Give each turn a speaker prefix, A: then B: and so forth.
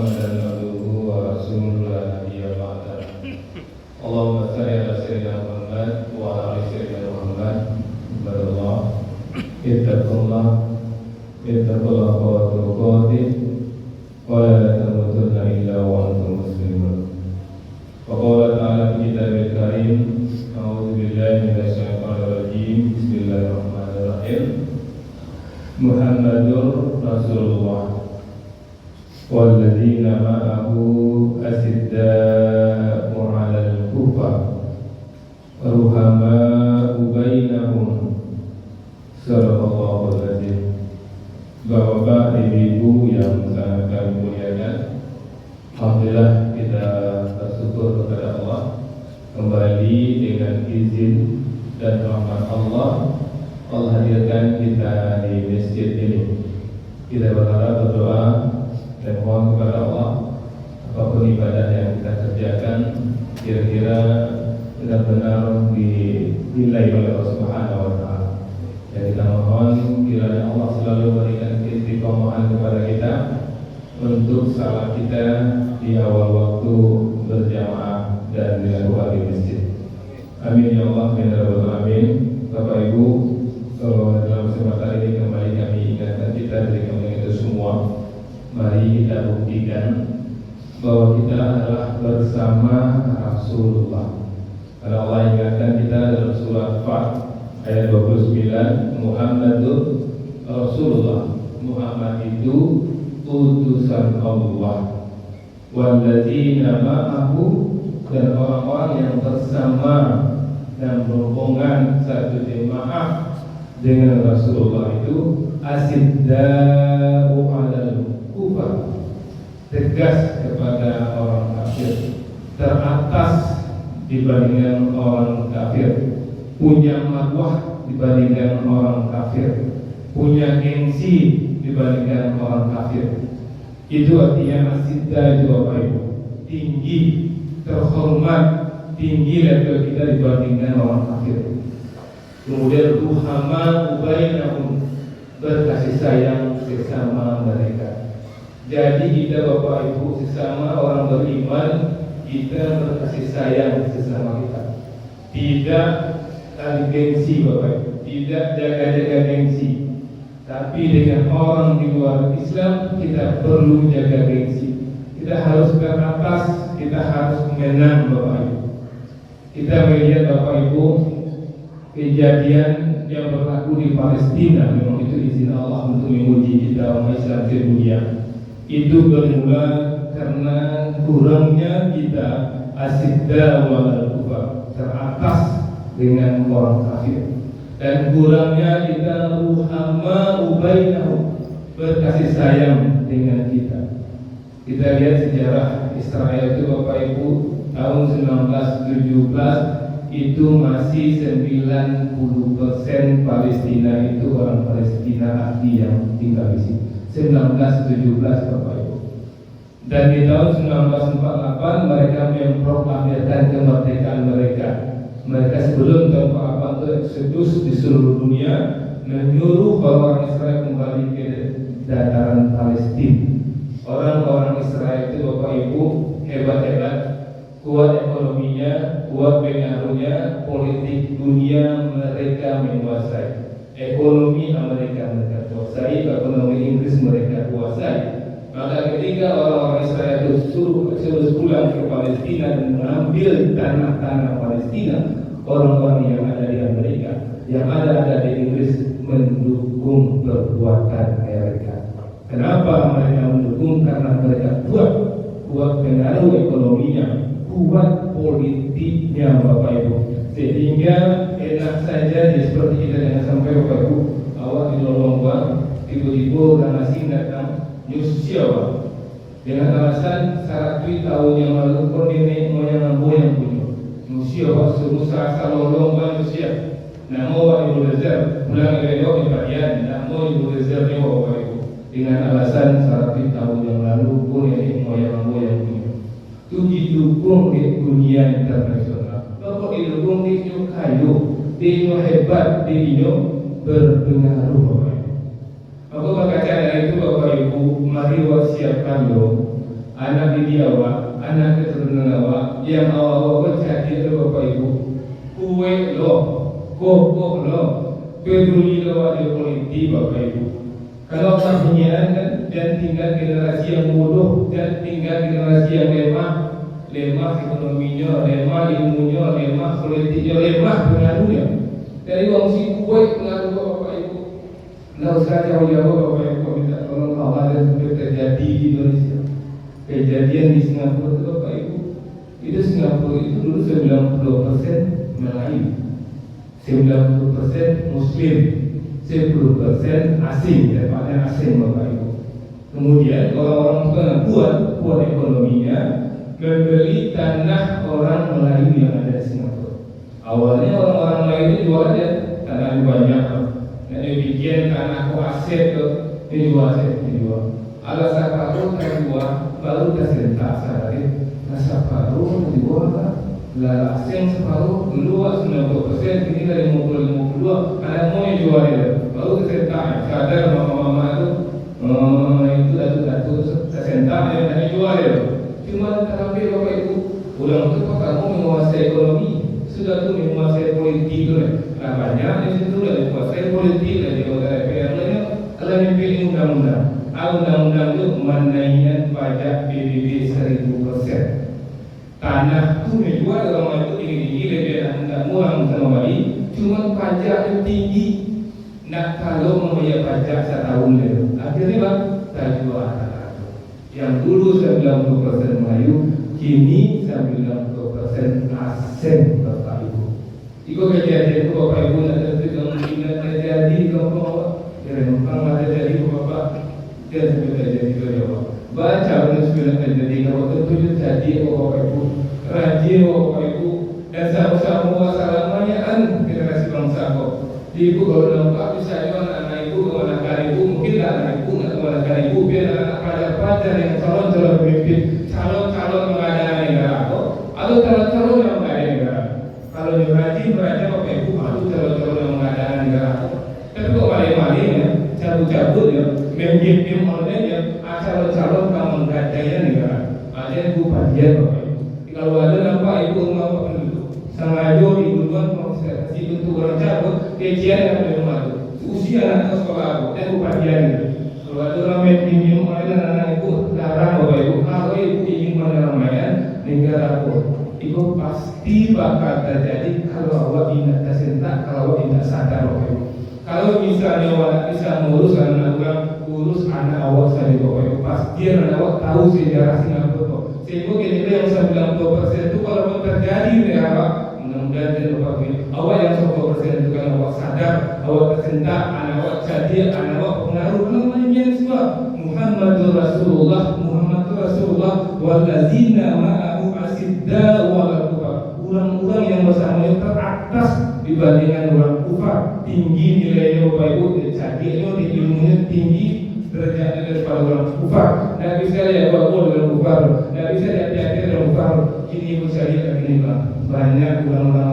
A: محمدا عبده ورسوله لا نبي بعده. اللهم صل على سيدنا محمد وعلى ال سيدنا محمد. عباد الله اتقوا الله حق تقاته ولا تموتن الا وانتم مسلمون. وقال تعالى في كتابه الكريم: أعوذ بالله من الشيطان الرجيم. بسم الله الرحمن الرحيم. محمد رسول الله والذين معه أشداء على الكفار رحماء بينهم. Sadaqallahul Azim. Bapak, ibu yang sangat kami muliakan, alhamdulillah kita bersyukur kepada Allah kembali dengan izin dan rahmat Allah hadirkan kita di masjid ini. Kita berharap, berdoa dan mohon kepada Allah apapun ibadah yang kita kerjakan kira-kira benar-benar dinilai oleh Allah Subhanahu wa taala. Dan kita mohon kiranya Allah selalu memberikan istiqomahan kepada kita untuk salat kita di awal waktu berjamaah dan dilakukan di masjid. Amin ya Allah ya rabbal alamin. Bapak Ibu, dalam kesempatan ini kembali kami ingatkan kita dari kami itu semua, mari kita buktikan bahwa kita adalah bersama Rasulullah. Karena Allah ingatkan kita dalam surat Fat ayat 29, Muhammadur Rasulullah. Muhammad itu utusan Allah. Walladzina ma'ahu, dan orang-orang yang bersama dan berhubungan satu jemaah dengan Rasulullah itu asidda'u 'alal kufar, tegas kepada orang kafir, teratas dibandingkan orang kafir, punya marwah dibandingkan orang kafir, punya gengsi dibandingkan orang kafir. Itu artinya asidda itu Bapak Ibu, tinggi, terhormat, tinggi level kita dibandingkan orang kafir. Kemudian ruhama bainahum, berkasih sayang sesama mereka. Jadi kita Bapak Ibu sesama orang beriman, kita berkasih sayang sesama kita. Tidak tali gengsi Bapak Ibu, tidak jaga-jaga gengsi. Tapi dengan orang di luar Islam kita perlu jaga gengsi. Kita harus ke atas, kita harus menang Bapak Ibu. Kita melihat Bapak Ibu kejadian yang berlaku di Palestina, memang itu izin Allah untuk menguji kita umat Islam di dunia. Itu bermula karena kurangnya kita asidda wal kufar, teratas dengan orang kafir, dan kurangnya kita ruhama bainahum, berkasih sayang dengan kita. Kita lihat sejarah Israel itu Bapak Ibu, tahun 1917 itu masih 90% Palestina itu orang Palestina asli yang tinggal di sini. 1917 Bapak Ibu. Dan di tahun 1948 mereka memproklamirkan kemerdekaan mereka. Mereka sebelum tahun 48 itu eksodus di seluruh dunia, menyuruh orang Israel kembali ke dataran Palestina. Orang-orang Israel itu Bapak Ibu hebat-hebat, kuat ekonominya, kuat pengaruhnya, politik dunia mereka menguasai. Ekonomi Amerika mereka kuasai, ekonomi Inggris mereka kuasai. Maka ketika orang-orang Israel itu suruh pulang ke Palestina dan mengambil tanah-tanah Palestina, orang-orang yang ada di Amerika, yang ada di Inggris mendukung perbuatan mereka. Kenapa mereka mendukung? Karena mereka kuat pengaruh ekonominya, kuat politiknya Bapak Ibu, sehingga enak saja seperti kita yang sampai Bapak Ibu awal di lomba tiba-tiba orang asing datang nyusia dengan alasan 100 tahun yang lalu kau nenek moyang yang punya nyusia suruh asal lomba nyusia nama Ibu Lezer pulang ke Edo di Padian, nama Ibu Lezer ni Bapak Ibu dengan alasan 100 tahun yang lalu kau nenek moyang yang punya. Itu didukung di dunia internasional. Bapak didukung di kayu, di hebat, di berpengaruh. Maka berkaca dari itu Bapak Ibu, mari siapkan anak didik awak, anak keturunan awak yang awak jadi oleh Bapak Ibu, kue lo, kokok lo, peduli lo ada politik Bapak Ibu. Kalau kepunyaan dan tinggal generasi yang bodoh dan tinggal generasi yang lemah ekonominya, lemah ilmunya, lemah politiknya, lemah pengaruhnya. Dari wong si kue pengaruh Bapak Ibu. Nggak usah jauh-jauh Bapak Ibu minta tolong Allah dan sampai terjadi di Indonesia. Kejadian di Singapura itu Bapak Ibu, itu Singapura itu dulu 90% Melayu, 90% Muslim, 10% asing, daripada asing Bapak Ibu. Kemudian orang-orang kuat ekonominya membeli tanah orang Melayu yang ada di Singapura. Awalnya orang-orang Melayu itu jual aja tanah banyak, dan bikin tanah aset ke ini jual. Alasan paruh kan jual, baru tersentak sehari. Alasan paruh dijual lah. Lalu asing separuh dulu 90%, ini dari 50-52, ada mau yang jual dia. Baru tersentak, sadar mama-mama itu datu tersentak yang tadi jual dia. Cuma tetapi Bapak Ibu, ulang itu kamu menguasai ekonomi, sudah tuh menguasai politik tu lah. Banyak di situ lah menguasai politik lah di kota DPR lainnya. Kalau dipilih undang-undang, undang-undang itu menaikkan pajak PBB 1000%. Tanah tu dijual orang itu tinggi-tinggi, lebih nak murah sama Bali. Cuma pajak itu tinggi. Nak kalau membayar pajak setahun dulu, akhirnya bang tak jual. Yang dulu 90% Melayu, kini 90% asing Bapak Ibu. Iko kejadian itu Bapak Ibu nak tentu kemungkinan terjadi kalau awak, yang ada jadi Bapak dan sudah terjadi kalau awak. Baca benar sudah terjadi kalau tentu terjadi Bapak Ibu, rajin Bapak Ibu dan sama-sama selamanya generasi bangsa kok. Ibu kalau nampak misalnya anak ibu kemanakah ibu, mungkin anak ibu nggak kemanakah ibu, biar anak pelajar yang calon pemimpin, calon mengadaan negara kok, atau calon yang mengadaan negara. Kalau yang rajin Bapak Ibu, atau calon yang mengadaan negara kok. Tapi kok maling-maling ya, cabut-cabut ya, mem online ya, calon kamu mengadaan negara. Ada yang bagian Bapak Ibu. Kalau ada nampak ibu rumah penduduk, sengaja ibu tuan mau saya kasih bentuk orang cabut, kecian yang di rumah itu. Usia anak sekolah aku, dan bagian itu. Kalau ada orang minum anak ibu, larang Bapak Ibu. Kalau ibu ingin meramaikan negara aku, itu pasti bakal terjadi kalau awak tidak tersentak, kalau awak tidak sadar Bapak Ibu. Kalau misalnya awak bisa mengurus anak orang, urus anak awak saja Bapak Ibu. Pasti anak awak tahu sejarah Singapura. Sehingga kira-kira yang 90% itu kalau terjadi di awak, mudah-mudahan Bapak Ibu, awak yang 10% itu kan awak sadar, awak tersentak, anak awak jadi, anak awak pengaruh namanya semua. Muhammadur Rasulullah wallazina ma'ahu asidda wal kufar. Orang-orang yang bersamanya teratas dibandingkan orang kufar, tinggi nilainya Bapak Ibu, jadinya di ilmunya tinggi derajatnya daripada orang kufar. Tidak bisa dia bawa dengan kufar, tidak bisa dia hati-hati dengan kufar. Ini pun saya lihat begini Pak, banyak orang-orang